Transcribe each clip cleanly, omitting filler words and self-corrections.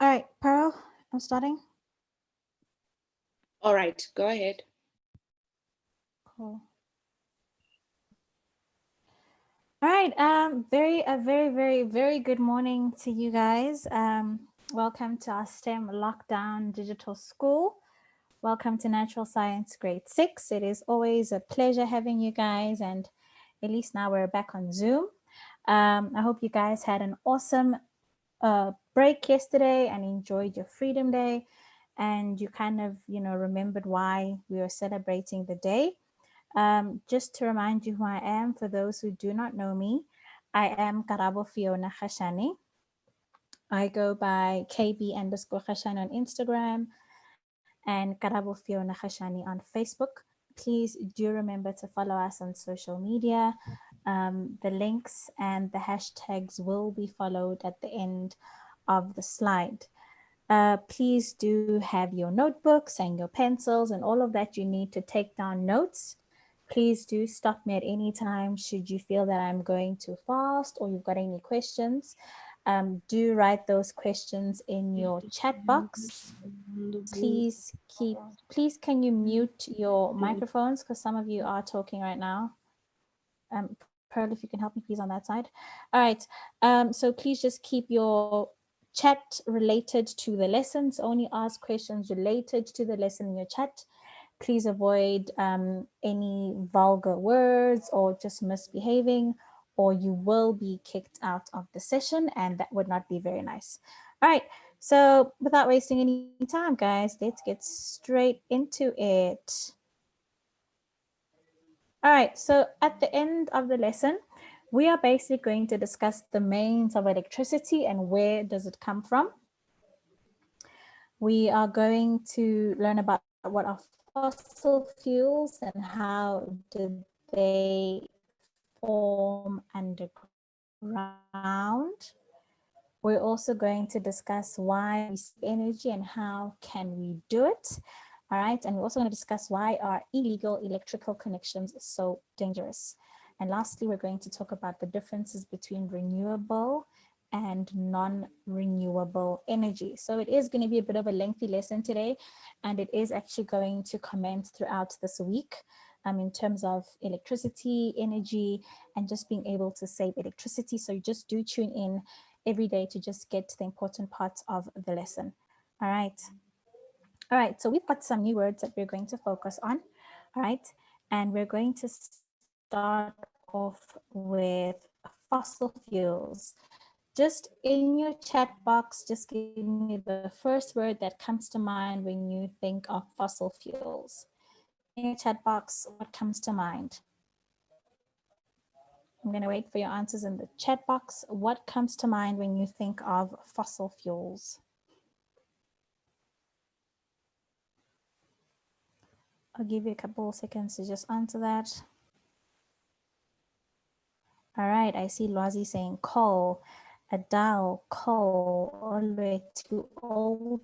All right, Pearl, I'm starting. All right, go ahead. Cool. All right. Very good morning to you guys. Welcome to our STEM Lockdown Digital School. Welcome to Natural Science Grade 6. It is always a pleasure having you guys, and at least now we're back on Zoom. I hope you guys had an awesome break yesterday and enjoyed your Freedom Day, and you kind of, remembered why we were celebrating the day. Just to remind you who I am, for those who do not know me, I am Karabo Fiona Khashani. I go by KB underscore Khashani on Instagram and Karabo Fiona Khashani on Facebook. Please do remember to follow us on social media. The links and the hashtags will be followed at the end of the slide. Please do have your notebooks and your pencils and all of that you need to take down notes. Please do stop me at any time should you feel that I'm going too fast or you've got any questions. Do write those questions in your chat box. Please can you mute your microphones, because some of you are talking right now. Pearl, if you can help me please on that side. All right. So please just keep your chat related to the lessons. Only ask questions related to the lesson in your chat. Please avoid any vulgar words or just misbehaving, or you will be kicked out of the session, and that would not be very nice. All right. So without wasting any time, guys, let's get straight into it. All right, so at the end of the lesson, we are basically going to discuss the means of electricity and where does it come from. We are going to learn about what are fossil fuels and how did they form underground. We're also going to discuss why we save energy and how can we do it. All right, and we're also going to discuss why are illegal electrical connections so dangerous. And lastly, we're going to talk about the differences between renewable and non-renewable energy. So it is going to be a bit of a lengthy lesson today, and it is actually going to comment throughout this week in terms of electricity, energy, and just being able to save electricity. So you just do tune in every day to just get to the important parts of the lesson. All right. All right, so we've got some new words that we're going to focus on. All right, and we're going to start off with fossil fuels. Just in your chat box, just give me the first word that comes to mind when you think of fossil fuels. In your chat box, what comes to mind? I'm going to wait for your answers in the chat box. What comes to mind when you think of fossil fuels? I'll give you a couple of seconds to just answer that. All right, I see Lwazi saying coal, Adele, coal, all the way to old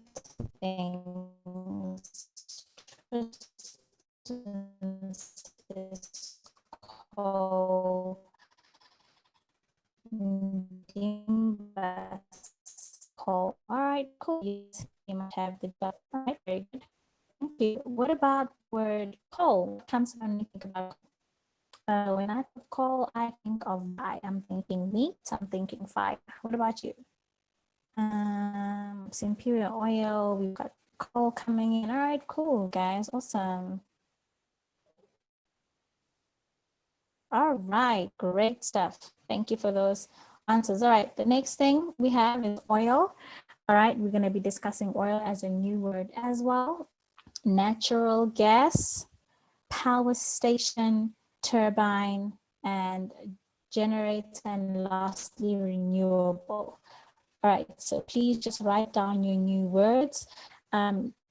things. Tristan says coal, Dimba coal. All right, cool. Yes, you might have the dot. All right, very good. Thank you. What about the word coal? What comes when you think about coal? When I think of coal, I think of fire. I'm thinking meat, I'm thinking fire. What about you? It's Imperial Oil. We've got coal coming in. All right, cool, guys. Awesome. All right, great stuff. Thank you for those answers. All right, the next thing we have is oil. All right, we're going to be discussing oil as a new word as well. Natural gas, power station, turbine, and generator, and lastly, renewable. All right, so please just write down your new words.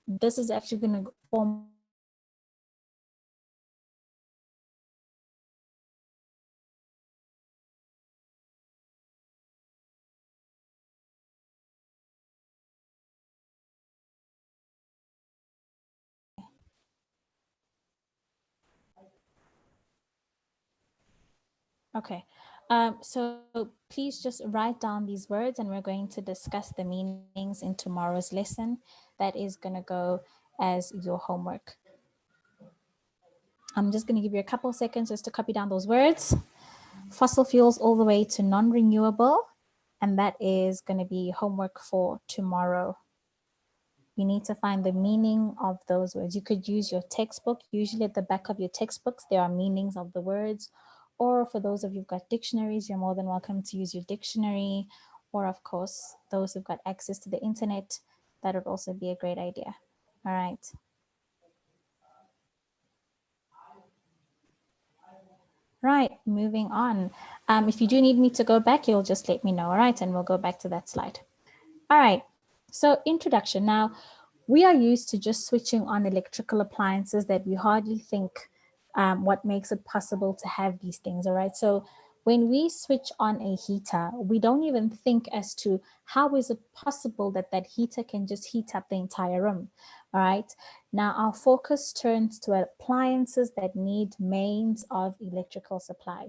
This is actually going to form okay. So please just write down these words and we're going to discuss the meanings in tomorrow's lesson. That is going to go as your homework. I'm just going to give you a couple of seconds just to copy down those words. Fossil fuels all the way to non-renewable. And that is going to be homework for tomorrow. You need to find the meaning of those words. You could use your textbook. Usually at the back of your textbooks, there are meanings of the words. Or for those of you who've got dictionaries, you're more than welcome to use your dictionary. Or of course, those who've got access to the internet, that would also be a great idea. All right. Right, moving on. If you do need me to go back, you'll just let me know, all right? And we'll go back to that slide. All right, so introduction. Now, we are used to just switching on electrical appliances that we hardly think what makes it possible to have these things, all right? So when we switch on a heater, we don't even think as to how is it possible that that heater can just heat up the entire room, all right? Now our focus turns to appliances that need mains of electrical supply.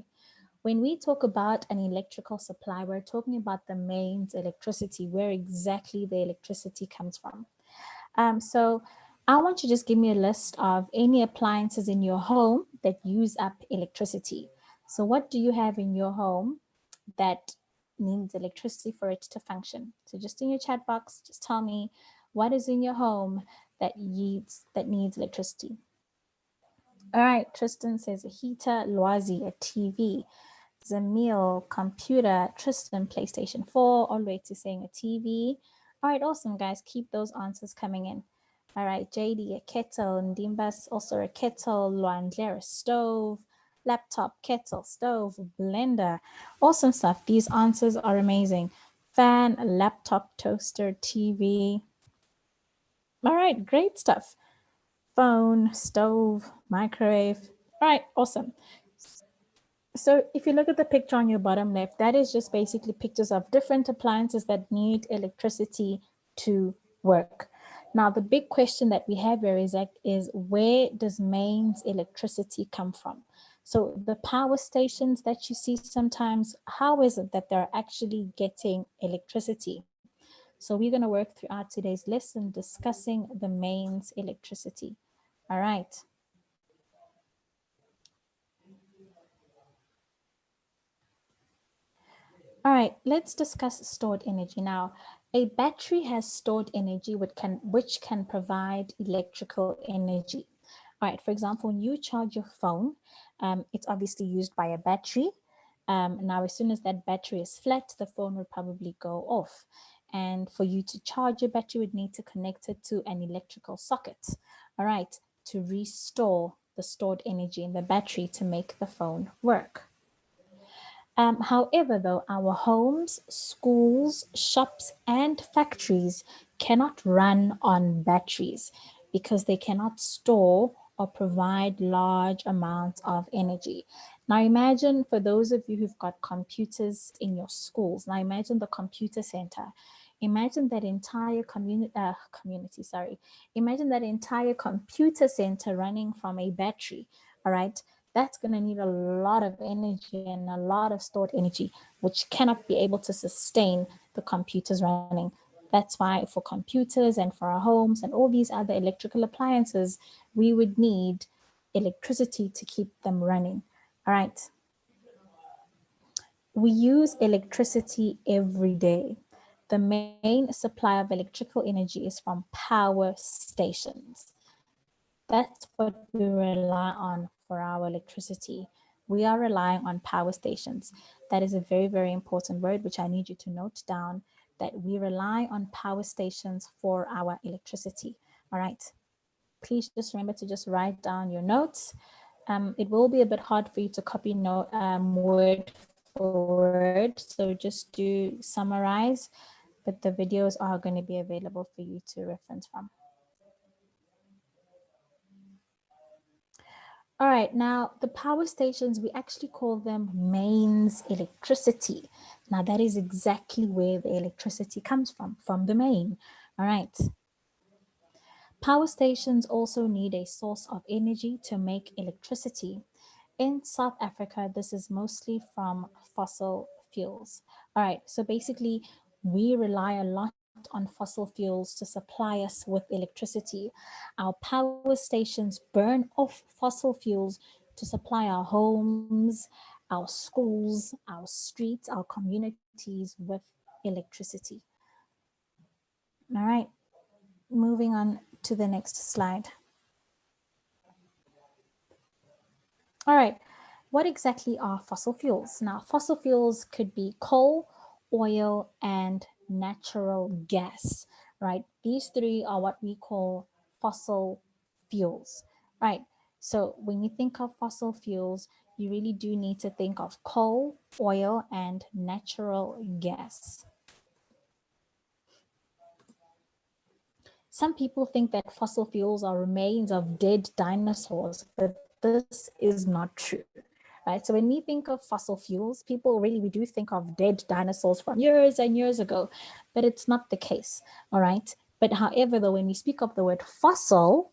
When we talk about an electrical supply, we're talking about the mains electricity, where exactly the electricity comes from. So I want you to just give me a list of any appliances in your home that use up electricity. So what do you have in your home that needs electricity for it to function? So just in your chat box, just tell me what is in your home that needs electricity. All right, Tristan says a heater, Loazi, a TV, Zamil, computer, Tristan, PlayStation 4, all the way to saying a TV. All right, awesome, guys. Keep those answers coming in. All right, JD, a kettle, Ndimbas, also a kettle, Luandler, a stove, laptop, kettle, stove, blender. Awesome stuff. These answers are amazing. Fan, laptop, toaster, TV. All right, great stuff. Phone, stove, microwave. All right, awesome. So if you look at the picture on your bottom left, that is just basically pictures of different appliances that need electricity to work. Now, the big question that we have here is where does mains electricity come from? So the power stations that you see sometimes, how is it that they're actually getting electricity? So we're going to work throughout today's lesson discussing the mains electricity. All right. All right, let's discuss stored energy now. A battery has stored energy which can provide electrical energy. All right, for example, when you charge your phone, it's obviously used by a battery. Now, as soon as that battery is flat, the phone will probably go off. And for you to charge your battery, you would need to connect it to an electrical socket, all right, to restore the stored energy in the battery to make the phone work. However, though, our homes, schools, shops, and factories cannot run on batteries because they cannot store or provide large amounts of energy. Now, imagine for those of you who've got computers in your schools, now imagine the computer center. Imagine that entire community, sorry. Imagine that entire computer center running from a battery, all right? That's going to need a lot of energy and a lot of stored energy, which cannot be able to sustain the computers running. That's why for computers and for our homes and all these other electrical appliances, we would need electricity to keep them running. All right. We use electricity every day. The main supply of electrical energy is from power stations. That's what we rely on for our electricity. We are relying on power stations. That is a very, very important word, which I need you to note down, that we rely on power stations for our electricity. All right. Please just remember to just write down your notes. It will be a bit hard for you to copy note word for word, so just do summarize, but the videos are going to be available for you to reference from. All right, now the power stations, we actually call them mains electricity. Now that is exactly where the electricity comes from the main. All right. Power stations also need a source of energy to make electricity. In South Africa, this is mostly from fossil fuels. All right, so basically, we rely a lot on fossil fuels to supply us with electricity. Our power stations burn off fossil fuels to supply our homes, our schools, our streets, our communities with electricity. All right, moving on to the next slide. All right, what exactly are fossil fuels? Now, fossil fuels could be coal, oil, and natural gas, right? These three are what we call fossil fuels, right? So when you think of fossil fuels, you really do need to think of coal, oil, and natural gas. Some people think that fossil fuels are remains of dead dinosaurs, but this is not true. Right, so when we think of fossil fuels, people really we do think of dead dinosaurs from years and years ago, but it's not the case. All right, but however, though, when we speak of the word fossil,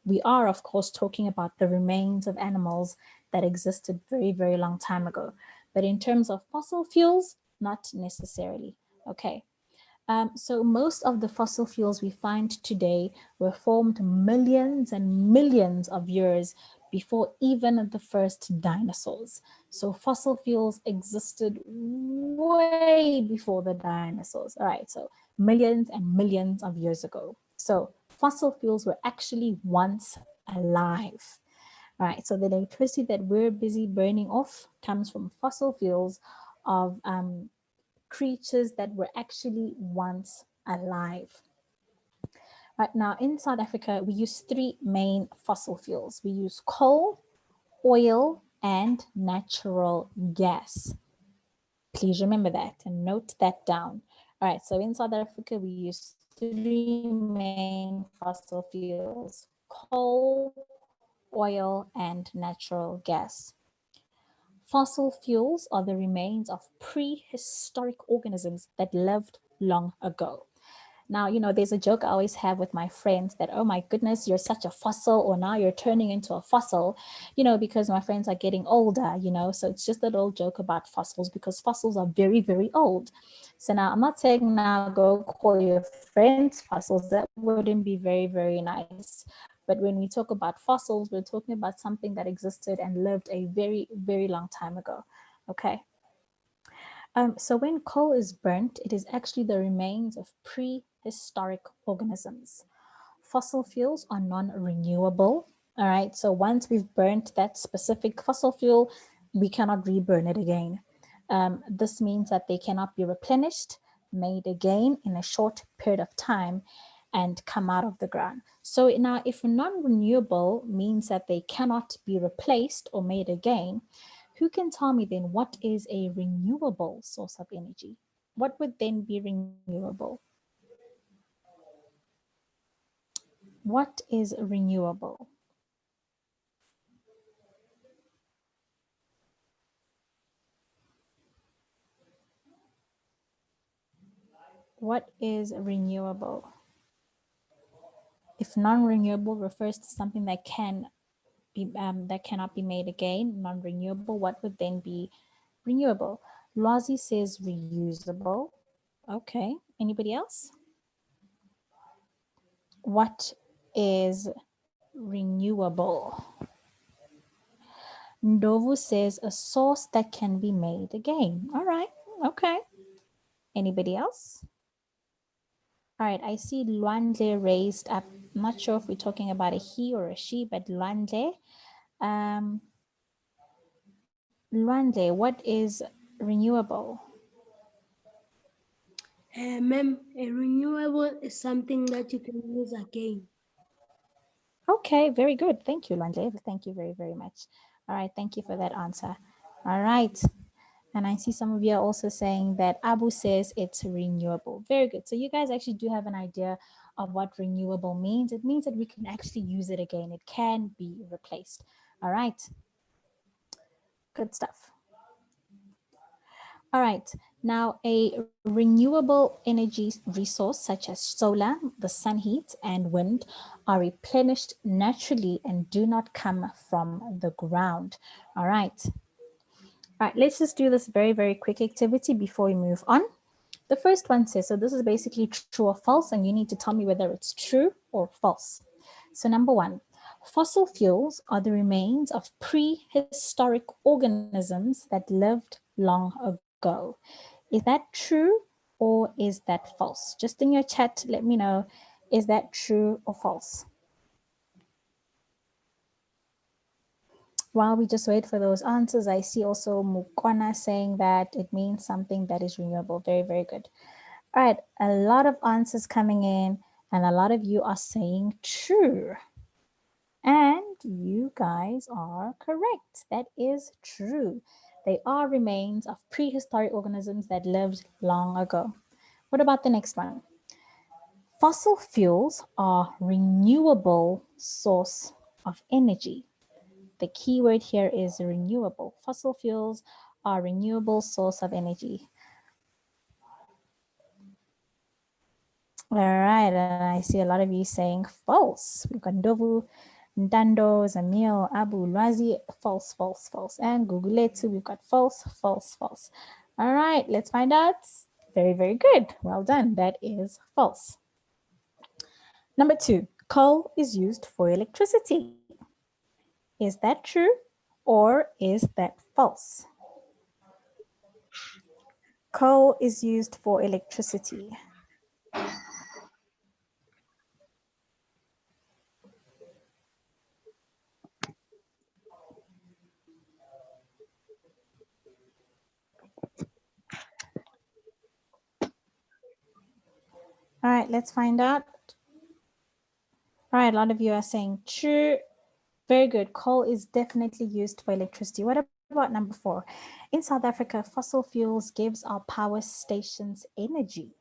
we are of course talking about the remains of animals that existed very, very long time ago. But in terms of fossil fuels, not necessarily. Okay. So most of the fossil fuels we find today were formed millions and millions of years before even the first dinosaurs. So fossil fuels existed way before the dinosaurs. All right, so millions and millions of years ago. So fossil fuels were actually once alive. All right, so the electricity that we're busy burning off comes from fossil fuels of creatures that were actually once alive. Right now in South Africa, we use three main fossil fuels. We use coal, oil, and natural gas. Please remember that and note that down. All right, so in South Africa, we use three main fossil fuels: coal, oil, and natural gas. Fossil fuels are the remains of prehistoric organisms that lived long ago. Now, there's a joke I always have with my friends that, oh my goodness, you're such a fossil, or now you're turning into a fossil, because my friends are getting older, so it's just a little joke about fossils because fossils are very, very old. So now I'm not saying now go call your friends fossils. That wouldn't be very, very nice. But when we talk about fossils, we're talking about something that existed and lived a very, very long time ago. Okay. So when coal is burnt, it is actually the remains of prehistoric organisms. Fossil fuels are non-renewable. All right, so once we've burnt that specific fossil fuel, we cannot reburn it again. This means that they cannot be replenished, made again in a short period of time, and come out of the ground. So now, if non-renewable means that they cannot be replaced or made again, who can tell me then what is a renewable source of energy? What would then be renewable? What is renewable? What is renewable? If non-renewable refers to something that that cannot be made again, non-renewable, what would then be renewable? Lozi says reusable. Okay. Anybody else? What is renewable? Ndovu says a source that can be made again. All right. Okay. Anybody else? All right. I see Luandle raised up. I'm not sure if we're talking about a he or a she, but Luandle. Um, Luandle, what is renewable? Ma'am, a renewable is something that you can use again. Okay, very good. Thank you, Luandle. Thank you very, very much. All right. Thank you for that answer. All right. And I see some of you are also saying that Abu says it's renewable. Very good. So you guys actually do have an idea of what renewable means. It means that we can actually use it again. It can be replaced. All right. Good stuff. All right, now a renewable energy resource such as solar, the sun heat, and wind are replenished naturally and do not come from the ground. All right. All right, let's just do this very, very quick activity before we move on. The first one says, so this is basically true or false, and you need to tell me whether it's true or false. So number one, fossil fuels are the remains of prehistoric organisms that lived long ago. Is that true or is that false? Just in your chat, let me know, is that true or false? While we just wait for those answers, I see also Mukwana saying that it means something that is renewable. Very, very good. All right, a lot of answers coming in, and a lot of you are saying true. And you guys are correct. That is true. They are remains of prehistoric organisms that lived long ago. What about the next one? Fossil fuels are renewable source of energy. The key word here is renewable. Fossil fuels are renewable source of energy. All right, and I see a lot of you saying false. We've got Ndovu, Ndando, Zamil, Abu, Lwazi, false, false, false. And Guguletu, we've got false, false, false. All right, let's find out. Very, very good. Well done. That is false. Number two, coal is used for electricity. Is that true or is that false? Coal is used for electricity. All right, let's find out. All right, a lot of you are saying true. Very good. Coal is definitely used for electricity. What about number four? In South Africa, fossil fuels gives our power stations energy.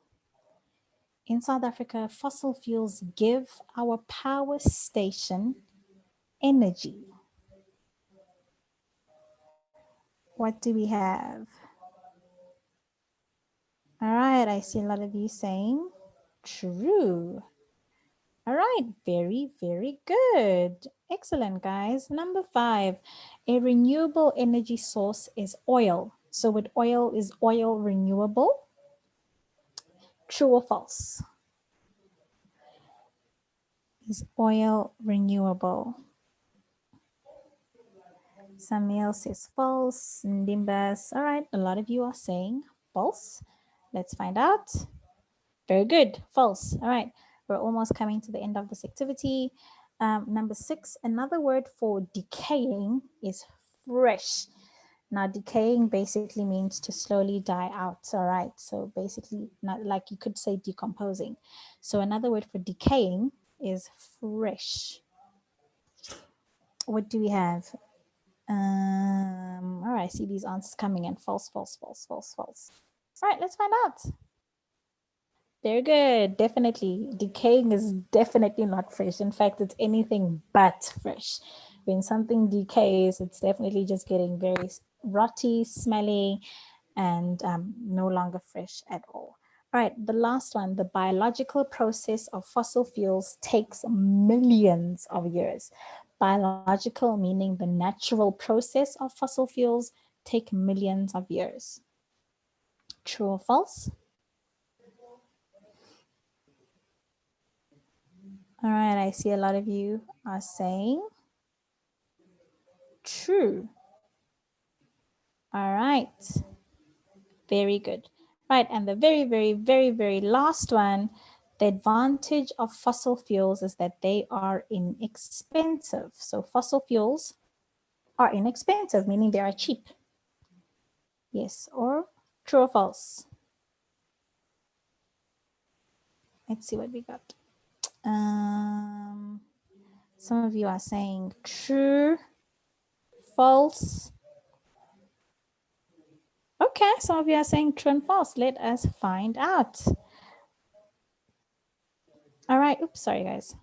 In South Africa, fossil fuels give our power station energy. What do we have? All right, I see a lot of you saying true. All right, very, very good. Excellent, guys. Number five, a renewable energy source is oil. So with oil, is oil renewable? True or false? Is oil renewable? Samuel says false. Ndimbas. All right, a lot of you are saying false. Let's find out. Very good. False. All right, we're almost coming to the end of this activity. Number six, another word for decaying is fresh. Now, decaying basically means to slowly die out. All right, so basically, not like you could say decomposing. So another word for decaying is fresh. What do we have? All right, I see these answers coming in. False, false, false, false, false. All right, let's find out. Very good. Definitely. Decaying is definitely not fresh. In fact, it's anything but fresh. When something decays, it's definitely just getting very rotty, smelly, and no longer fresh at all. All right, the last one, the biological process of fossil fuels takes millions of years. Biological meaning the natural process of fossil fuels take millions of years. True or false? All right, I see a lot of you are saying true. All right, very good. Right, and the very, very, very, very last one, the advantage of fossil fuels is that they are inexpensive. So fossil fuels are inexpensive, meaning they are cheap. Yes, or true or false? Let's see what we got. Some of you are saying true, false. Okay, some of you are saying true and false. Let us find out. All right, oops, sorry guys.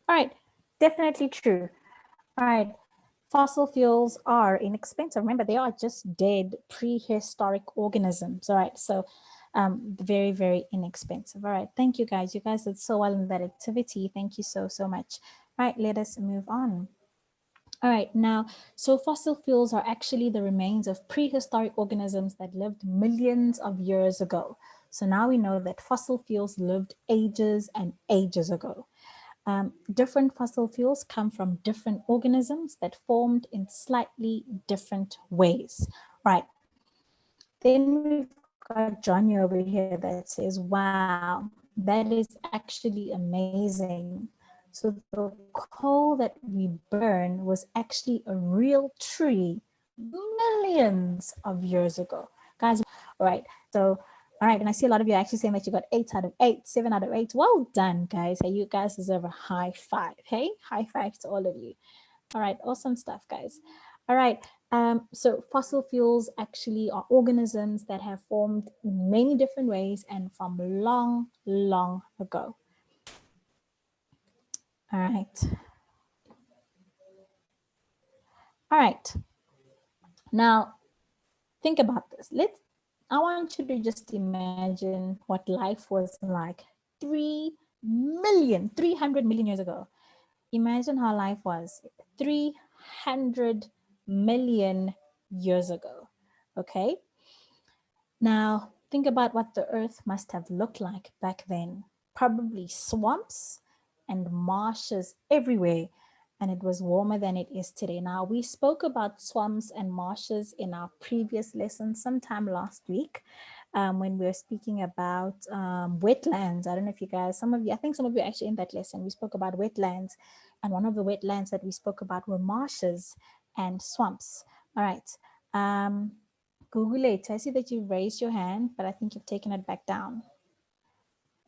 All right, definitely true. All right, fossil fuels are inexpensive. Remember, they are just dead prehistoric organisms. All right. So very, very inexpensive. All right. Thank you, guys. You guys did so well in that activity. Thank you so, so much. All right. Let us move on. All right, now, so fossil fuels are actually the remains of prehistoric organisms that lived millions of years ago. So now we know that fossil fuels lived ages and ages ago. Different fossil fuels come from different organisms that formed in slightly different ways. Right. Then we've got Johnny over here that says, wow, that is actually amazing. So the coal that we burn was actually a real tree millions of years ago. Guys, all right. So, all right. And I see a lot of you actually saying that you got 8 out of 8, 7 out of 8. Well done, guys. Hey, you guys deserve a high five. Hey, high five to all of you. All right. Awesome stuff, guys. All right. So fossil fuels actually are organisms that have formed in many different ways and from long, long ago. All right. All right. Now, think about this. I want you to just imagine what life was like 300 million years ago. Imagine how life was 300 million years ago. Okay. Now, think about what the earth must have looked like back then. Probably swamps and marshes everywhere, and it was warmer than it is today. Now, we spoke about swamps and marshes in our previous lesson sometime last week when we were speaking about wetlands. I don't know if you guys, I think some of you actually in that lesson, we spoke about wetlands, and one of the wetlands that we spoke about were marshes and swamps. All right. Google it. I see that you've raised your hand, but I think you've taken it back down.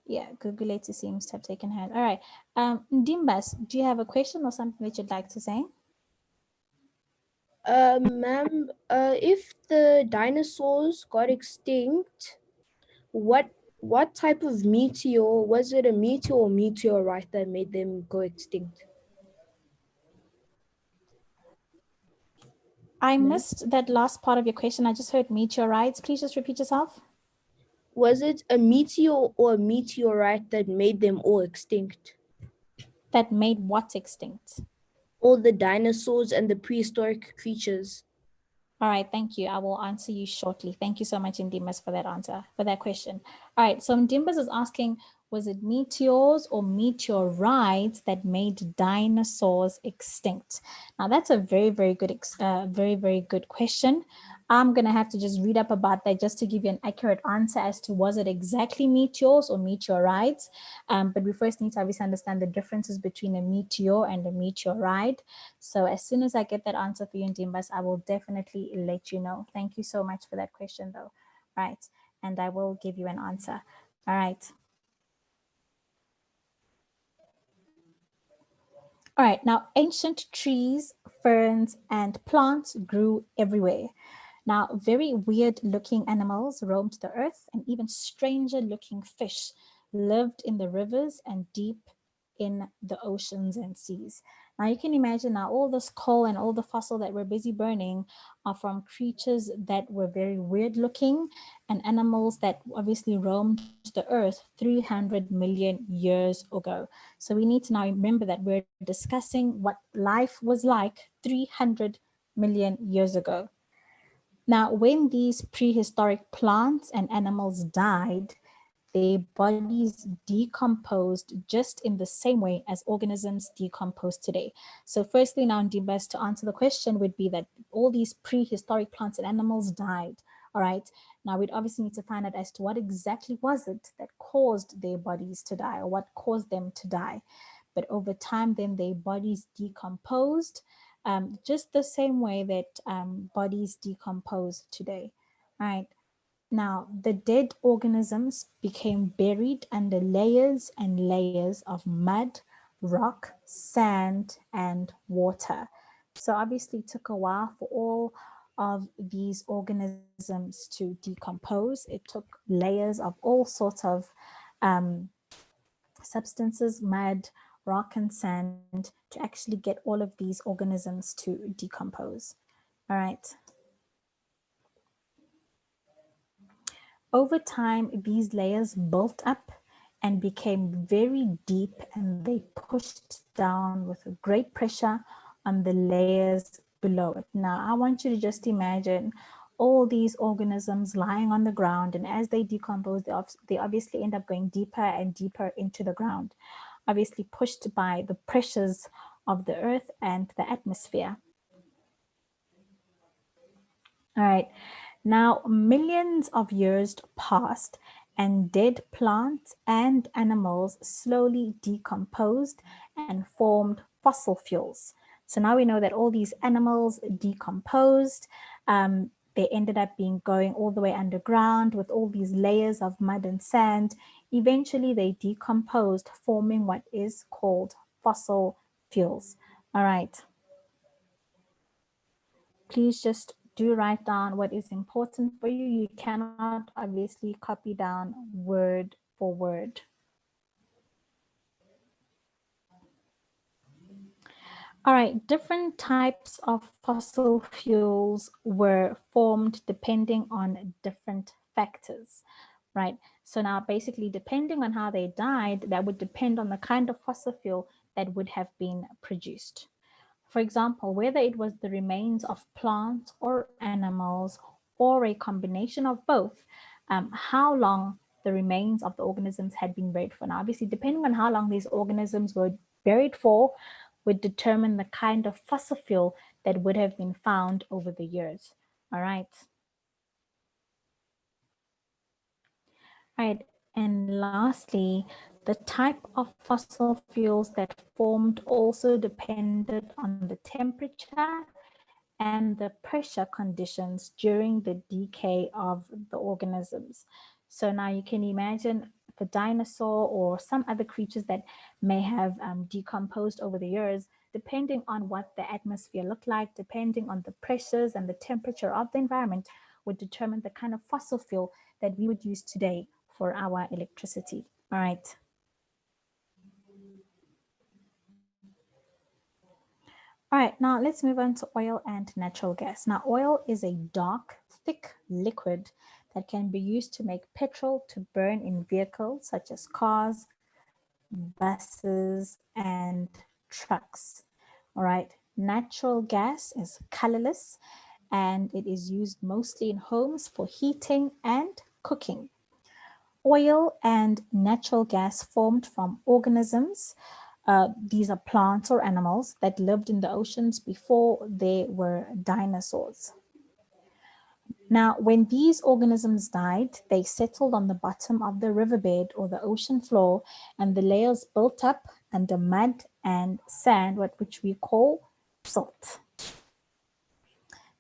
Yeah, Google Later seems to have taken hand. All right. Dimbas, do you have a question or something that you'd like to say? Ma'am, if the dinosaurs got extinct, what type of meteor, was it a meteor or meteorite that made them go extinct? I missed that last part of your question. I just heard meteorites. Please just repeat yourself. Was it a meteor or a meteorite that made them all extinct? That made what extinct? All the dinosaurs and the prehistoric creatures. All right, thank you. I will answer you shortly. Thank you so much, Ndimbas, for that answer, for that question. All right, so Ndimbas is asking, was it meteors or meteorites that made dinosaurs extinct? Now, that's a very, very good question. I'm going to have to just read up about that just to give you an accurate answer as to was it exactly meteors or meteorites. But we first need to obviously understand the differences between a meteor and a meteorite. So as soon as I get that answer for you, Ndimbas, I will definitely let you know. Thank you so much for that question, though. Right. And I will give you an answer. All right. All right, now ancient trees, ferns, and plants grew everywhere. Now, very weird looking animals roamed the earth, and even stranger looking fish lived in the rivers and deep in the oceans and seas. Now, you can imagine now all this coal and all the fossil that we're busy burning are from creatures that were very weird looking and animals that obviously roamed the earth 300 million years ago. So we need to now remember that we're discussing what life was like 300 million years ago. Now, when these prehistoric plants and animals died, their bodies decomposed just in the same way as organisms decompose today. So firstly, now, Ndimbas, to answer the question would be that all these prehistoric plants and animals died. All right. Now we'd obviously need to find out as to what exactly was it that caused their bodies to die or what caused them to die. But over time, then their bodies decomposed just the same way that bodies decompose today. All right. Now, the dead organisms became buried under layers and layers of mud, rock, sand, and water. So obviously it took a while for all of these organisms to decompose. It took layers of all sorts of substances, mud, rock and sand to actually get all of these organisms to decompose. All right. Over time, these layers built up and became very deep, and they pushed down with a great pressure on the layers below it. Now, I want you to just imagine all these organisms lying on the ground, and as they decompose, they obviously end up going deeper and deeper into the ground, obviously pushed by the pressures of the earth and the atmosphere. All right. Now, millions of years passed and dead plants and animals slowly decomposed and formed fossil fuels. So now we know that all these animals decomposed. They ended up going all the way underground with all these layers of mud and sand. Eventually, they decomposed, forming what is called fossil fuels. All right. Please just do write down what is important for you. You cannot obviously copy down word for word. All right, different types of fossil fuels were formed depending on different factors, right? So now basically depending on how they died, that would depend on the kind of fossil fuel that would have been produced. For example, whether it was the remains of plants or animals or a combination of both, how long the remains of the organisms had been buried for. Now, obviously, depending on how long these organisms were buried for, would determine the kind of fossil fuel that would have been found over the years. All right. All right. And lastly, the type of fossil fuels that formed also depended on the temperature and the pressure conditions during the decay of the organisms. So now you can imagine the dinosaur or some other creatures that may have decomposed over the years, depending on what the atmosphere looked like, depending on the pressures and the temperature of the environment, would determine the kind of fossil fuel that we would use today for our electricity. All right. All right, now let's move on to oil and natural gas. Now, oil is a dark, thick liquid that can be used to make petrol to burn in vehicles such as cars, buses, and trucks. All right, natural gas is colorless and it is used mostly in homes for heating and cooking. Oil and natural gas formed from organisms. These are plants or animals that lived in the oceans before they were dinosaurs. Now, when these organisms died, they settled on the bottom of the riverbed or the ocean floor, and the layers built up under mud and sand, which we call silt.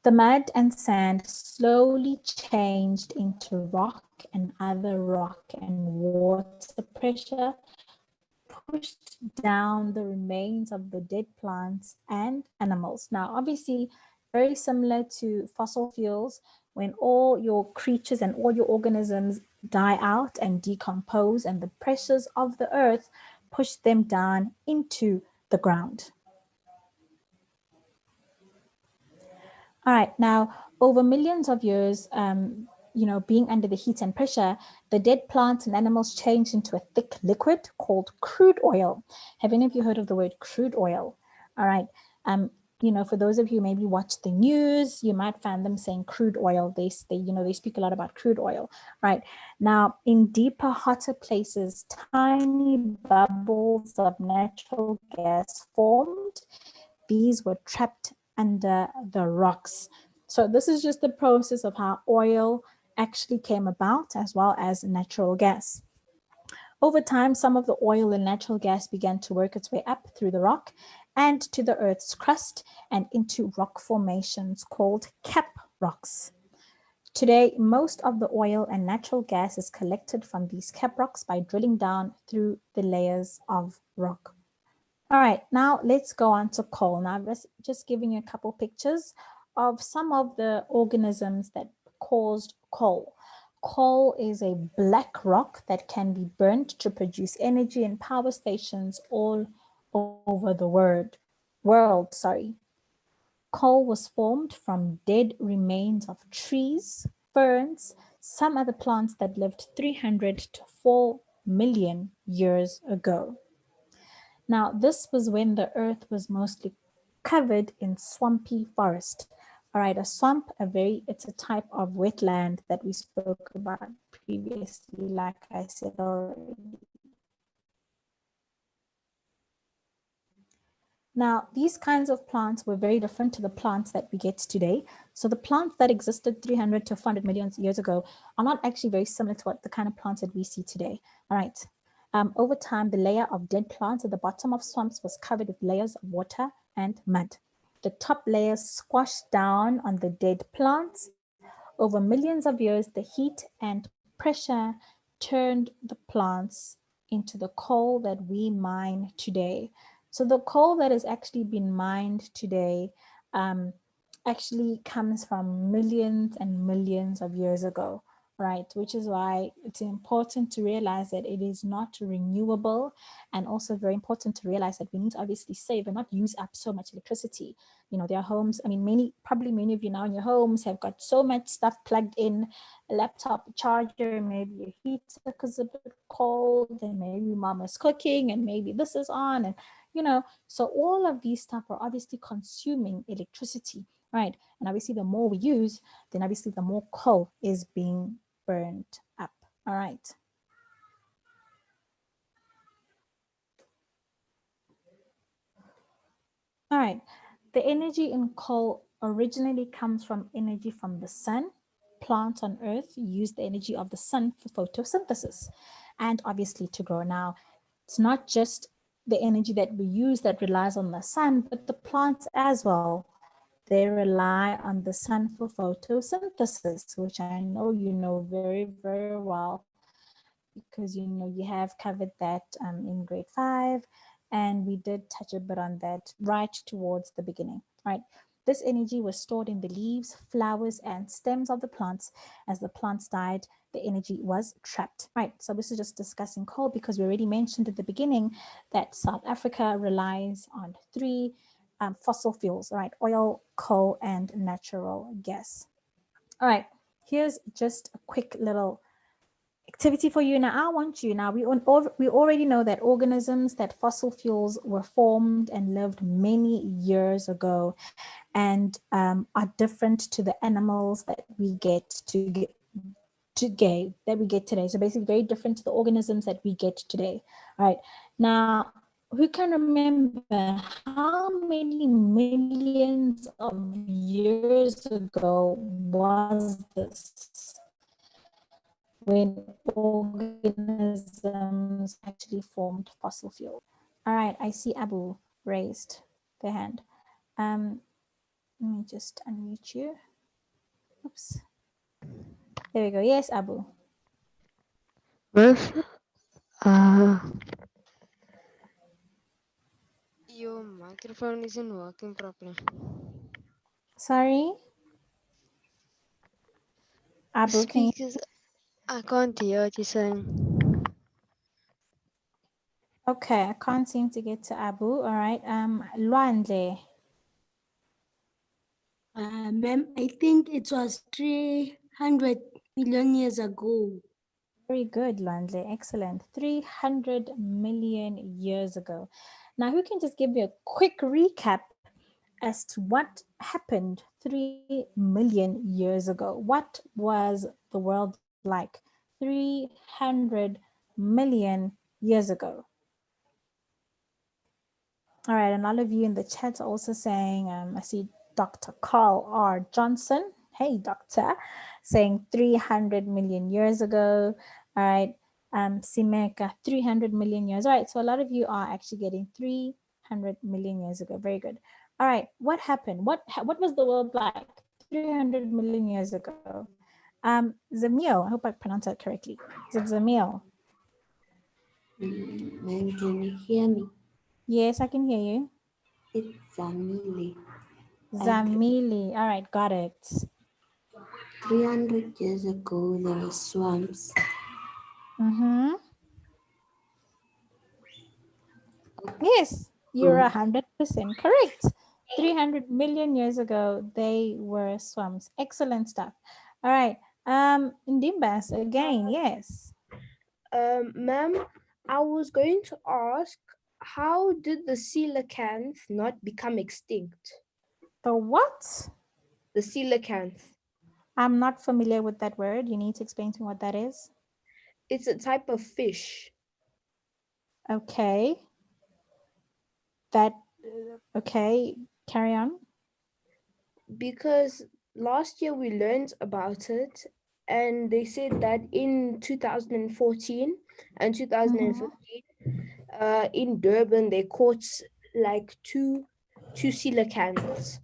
The mud and sand slowly changed into rock and other rock, and water pressure pushed down the remains of the dead plants and animals. Now, obviously, very similar to fossil fuels, when all your creatures and all your organisms die out and decompose, and the pressures of the earth push them down into the ground. All right, now over millions of years, being under the heat and pressure, the dead plants and animals changed into a thick liquid called crude oil. Have any of you heard of the word crude oil? All right. For those of you who maybe watch the news, you might find them saying crude oil. They speak a lot about crude oil, right? Now, in deeper, hotter places, tiny bubbles of natural gas formed. These were trapped under the rocks. So this is just the process of how oil actually came about, as well as natural gas. Over time, some of the oil and natural gas began to work its way up through the rock and to the Earth's crust and into rock formations called cap rocks. Today, most of the oil and natural gas is collected from these cap rocks by drilling down through the layers of rock. All right, now let's go on to coal. Now, I'm just giving you a couple pictures of some of the organisms that caused coal. Coal is a black rock that can be burnt to produce energy in power stations all over the world. Coal was formed from dead remains of trees, ferns, some other plants that lived 300 to 4 million years ago. Now, this was when the earth was mostly covered in swampy forest. All right, a swamp, it's a type of wetland that we spoke about previously, like I said already. Now, these kinds of plants were very different to the plants that we get today. So the plants that existed 300 to 400 million years ago are not actually very similar to what the kind of plants that we see today. All right. Over time, the layer of dead plants at the bottom of swamps was covered with layers of water and mud. The top layers squashed down on the dead plants. Over millions of years, the heat and pressure turned the plants into the coal that we mine today. So the coal that has actually been mined today actually comes from millions and millions of years ago, right? Which is why it's important to realize that it is not renewable, and also very important to realize that we need to obviously save and not use up so much electricity. You know, their homes, I mean, probably many of you now in your homes have got so much stuff plugged in, a laptop, a charger, maybe a heater because it's a bit cold, and maybe mama's cooking, and maybe this is on, and you know, so all of these stuff are obviously consuming electricity, right? And obviously the more we use, then obviously the more coal is being burned up. All right. All right. The energy in coal originally comes from energy from the sun. Plants on Earth use the energy of the sun for photosynthesis and obviously to grow. Now, it's not just the energy that we use that relies on the sun, but the plants as well. They rely on the sun for photosynthesis, which I know you know very, very well, because you know you have covered that in grade 5, and we did touch a bit on that right towards the beginning, right? This energy was stored in the leaves, flowers, and stems of the plants. As the plants died, the energy was trapped, right? So this is just discussing coal because we already mentioned at the beginning that South Africa relies on 3 fossil fuels, right? Oil, coal, and natural gas. All right, here's just a quick little activity for you. Now, I want you, now we already know that organisms, that fossil fuels were formed and lived many years ago, and are different to the animals that we get today. So basically very different to the organisms that we get today. All right. Now, who can remember how many millions of years ago was this when organisms actually formed fossil fuels? All right, I see Abu raised their hand. Let me just unmute you. Oops. There we go. Yes, Abu. Miss, your microphone isn't working properly. Sorry. Abu, can you? Speakers, I can't hear what you're saying. Okay, I can't seem to get to Abu. All right. Luande. Ma'am, I think it was 300 million years ago. Very good, Luande. Excellent. 300 million years ago. Now, who can just give me a quick recap as to what happened 3 million years ago? What was the world like 300 million years ago? All right, and all of you in the chat are also saying, I see Dr. Carl R. Johnson. Hey, doctor, saying 300 million years ago. All right, Simeka, 300 million years. All right, so a lot of you are actually getting 300 million years ago. Very good. All right, what happened? What was the world like 300 million years ago? Zamil, I hope I pronounced that correctly. Is it Zamil? Ma'am, can you hear me? Yes, I can hear you. It's Zamili. Zamili. All right, got it. 300 years ago, there were swamps. Mm-hmm. Yes. You're Oh. 100% correct. 300 million years ago, they were swamps. Excellent stuff. All right. Ndimbas, again, yes. Ma'am, I was going to ask, how did the coelacanth not become extinct? The what? The coelacanth. I'm not familiar with that word. You need to explain to me what that is. It's a type of fish. Okay. Okay, carry on. Because last year we learned about it, and they said that in 2014 and 2015, in Durban, they caught like two coelacanths.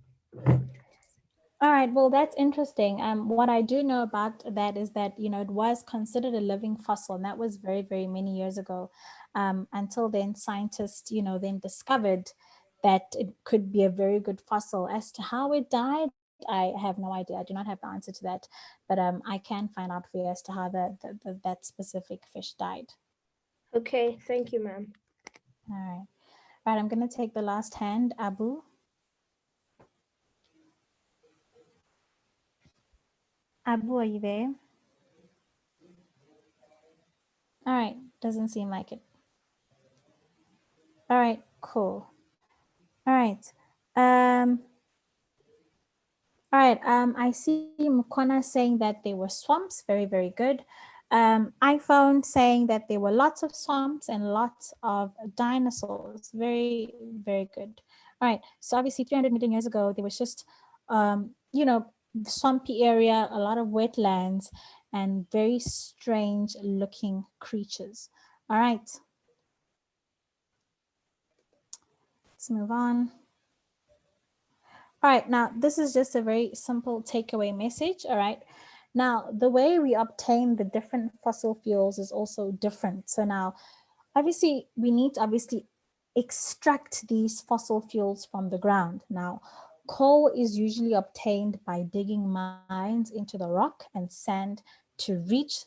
All right, well, that's interesting. What I do know about that is that, you know, it was considered a living fossil, and that was very, very many years ago. Until then, scientists, you know, then discovered that it could be a very good fossil. As to how it died, I have no idea. I do not have the answer to that, but I can find out for you as to how that specific fish died. Okay, thank you, ma'am. All right. Right, I'm going to take the last hand, Abu. Abu, are you there? All right, doesn't seem like it. All right, cool. All right. I see Mukona saying that there were swamps. Very, very good. iPhone saying that there were lots of swamps and lots of dinosaurs. Very, very good. All right. So obviously 300 million years ago, there was just, you know, swampy area, a lot of wetlands, and very strange looking creatures. All right. Let's move on. All right, now this is just a very simple takeaway message. All right, now the way we obtain the different fossil fuels is also different. So now, obviously, we need to extract these fossil fuels from the ground. Now, coal is usually obtained by digging mines into the rock and sand to reach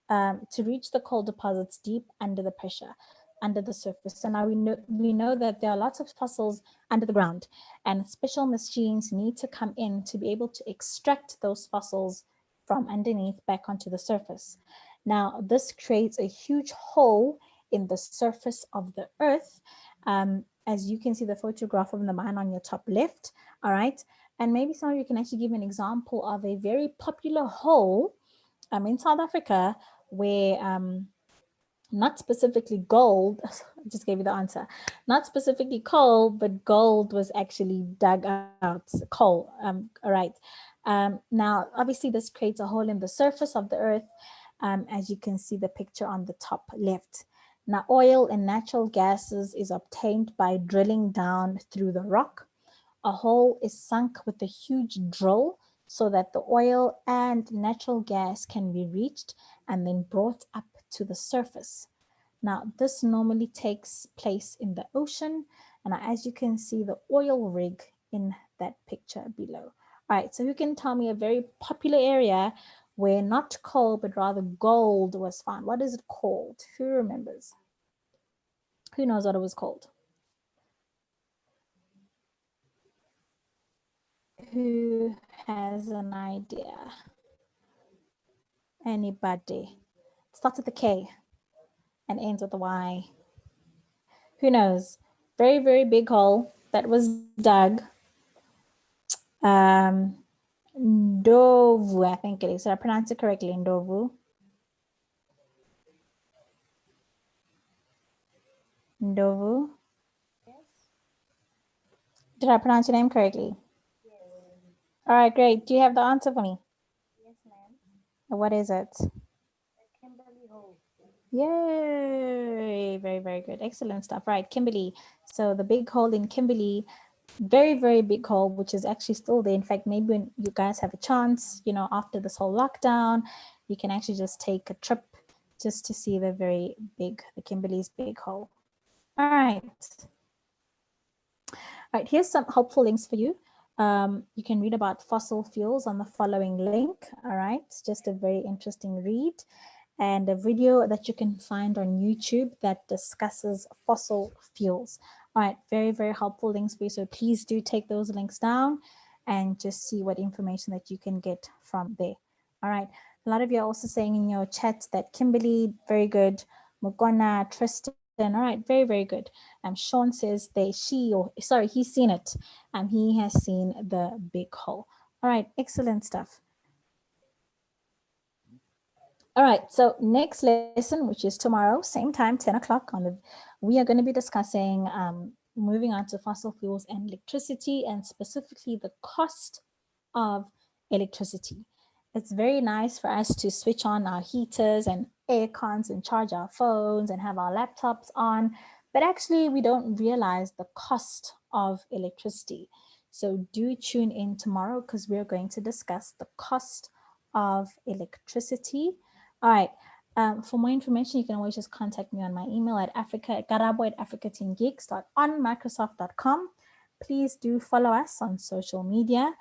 the coal deposits deep under the pressure, under the surface. So now we know that there are lots of fossils under the ground, and special machines need to come in to be able to extract those fossils from underneath back onto the surface. Now, this creates a huge hole in the surface of the earth. As you can see the photograph of the mine on your top left, all right? And maybe some of you can actually give an example of a very popular hole in South Africa where not specifically gold, I just gave you the answer, not specifically coal, but gold was actually dug out, coal, all right. Now, obviously this creates a hole in the surface of the earth, as you can see the picture on the top left. Now, oil and natural gases is obtained by drilling down through the rock. A hole is sunk with a huge drill so that the oil and natural gas can be reached and then brought up to the surface. Now, this normally takes place in the ocean, and as you can see the oil rig in that picture below. All right, so who can tell me a very popular area where not coal but rather gold was found? What is it called? Who remembers? Who knows what it was called? Who has an idea? Anybody? It starts with a K and ends with a Y. Who knows? Very, very big hole that was dug. Ndovu, I think it is. Did I pronounce it correctly? Ndovu. Ndovu. Yes. Did I pronounce your name correctly? Yes. All right, great. Do you have the answer for me? Yes, ma'am. What is it? The Kimberley hole. Yay! Very, very good. Excellent stuff. Right, Kimberley. So the big hole in Kimberley, very, very big hole, which is actually still there. In fact, maybe when you guys have a chance, you know, after this whole lockdown, you can actually just take a trip just to see the Kimberley's big hole. All right. All right, here's some helpful links for you. You can read about fossil fuels on the following link. All right, it's just a very interesting read, and a video that you can find on YouTube that discusses fossil fuels. All right, very, very helpful links for you. So please do take those links down and just see what information that you can get from there. All right. A lot of you are also saying in your chat that Kimberly, very good. Mugona, Tristan, all right, very, very good. Sean says he's seen it. He has seen the big hole. All right, excellent stuff. All right, so next lesson, which is tomorrow, same time, 10 o'clock we are going to be discussing moving on to fossil fuels and electricity, and specifically the cost of electricity. It's very nice for us to switch on our heaters and air cons and charge our phones and have our laptops on, but actually we don't realize the cost of electricity. So do tune in tomorrow because we're going to discuss the cost of electricity. All right. For more information, you can always just contact me on my email at garabo@africateamgeeks.onmicrosoft.com. Please do follow us on social media.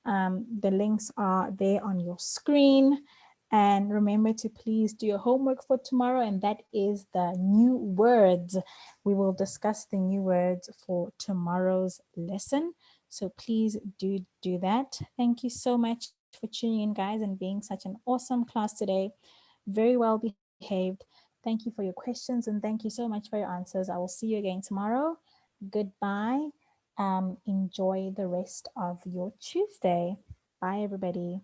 The links are there on your screen. And remember to please do your homework for tomorrow, and that is the new words. We will discuss the new words for tomorrow's lesson. So please do that. Thank you so much for tuning in, guys, and being such an awesome class today. Very well behaved. Thank you for your questions and thank you so much for your answers. I will see you again tomorrow. Goodbye. Enjoy the rest of your Tuesday. Bye, everybody.